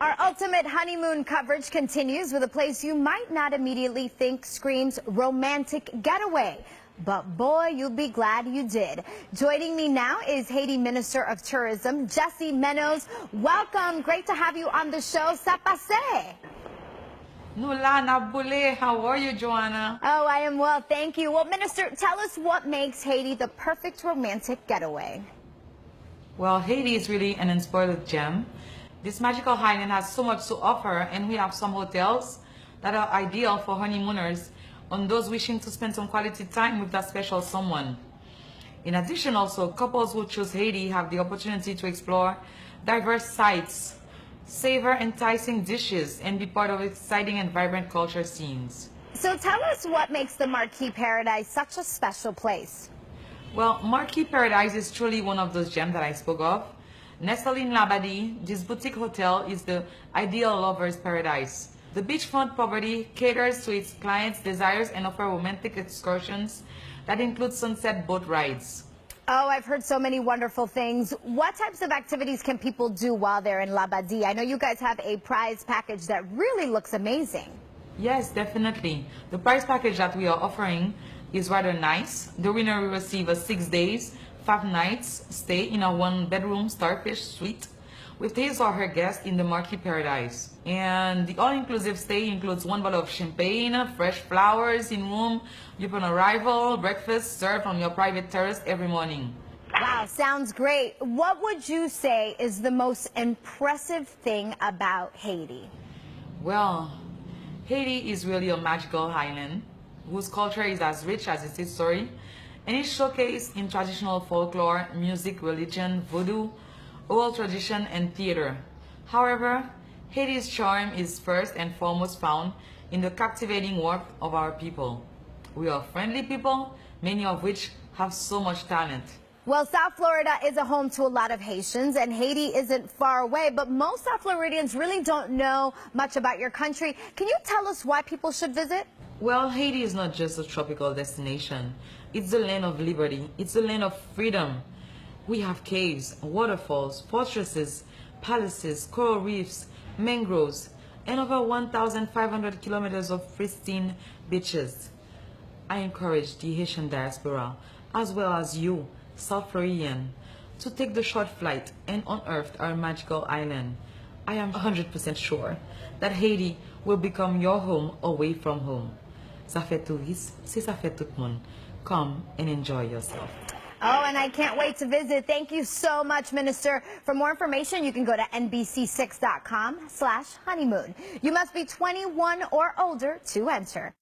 Our ultimate honeymoon coverage continues with a place you might not immediately think screams romantic getaway. But boy, you'll be glad you did. Joining me now is Haiti Minister of Tourism, Jesse Menos. Welcome. Great to have you on the show. Ça passe? Nulana Boule, how are you, Joanna? Oh, I am well, thank you. Well, Minister, tell us what makes Haiti the perfect romantic getaway. Well, Haiti is really an unspoiled gem. This magical island has so much to offer, and we have some hotels that are ideal for honeymooners and those wishing to spend some quality time with that special someone. In addition, also, couples who choose Haiti have the opportunity to explore diverse sites, savor enticing dishes, and be part of exciting and vibrant culture scenes. So tell us what makes the Marquis Paradise such a special place. Well, Marquis Paradise is truly one of those gems that I spoke of. Nestled in Labadie, this boutique hotel is the ideal lover's paradise. The beachfront property caters to its clients' desires and offers romantic excursions that include sunset boat rides. Oh, I've heard so many wonderful things. What types of activities can people do while they're in Labadie? I know you guys have a prize package that really looks amazing. Yes, definitely. The prize package that we are offering is rather nice. The winner will receive a 6 days, 5 nights stay in a 1-bedroom starfish suite with his or her guest in the Marquis Paradise. And the all-inclusive stay includes 1 bottle of champagne, fresh flowers in room upon arrival, breakfast served on your private terrace every morning. Wow, sounds great. What would you say is the most impressive thing about Haiti? Well, Haiti is really a magical island whose culture is as rich as its history, and is showcased in traditional folklore, music, religion, voodoo, oral tradition, and theater. However, Haiti's charm is first and foremost found in the captivating warmth of our people. We are friendly people, many of which have so much talent. Well, South Florida is a home to a lot of Haitians, and Haiti isn't far away, but most South Floridians really don't know much about your country. Can you tell us why people should visit? Well, Haiti is not just a tropical destination. It's the land of liberty. It's the land of freedom. We have caves, waterfalls, fortresses, palaces, coral reefs, mangroves, and over 1,500 kilometers of pristine beaches. I encourage the Haitian diaspora, as well as you, South Floridian, to take the short flight and unearth our magical island. I am 100% sure that Haiti will become your home away from home. Ça fait touriste, c'est ça fait tout le monde. Come and enjoy yourself. Oh, and I can't wait to visit. Thank you so much, Minister. For more information, you can go to NBC6.com/honeymoon. You must be 21 or older to enter.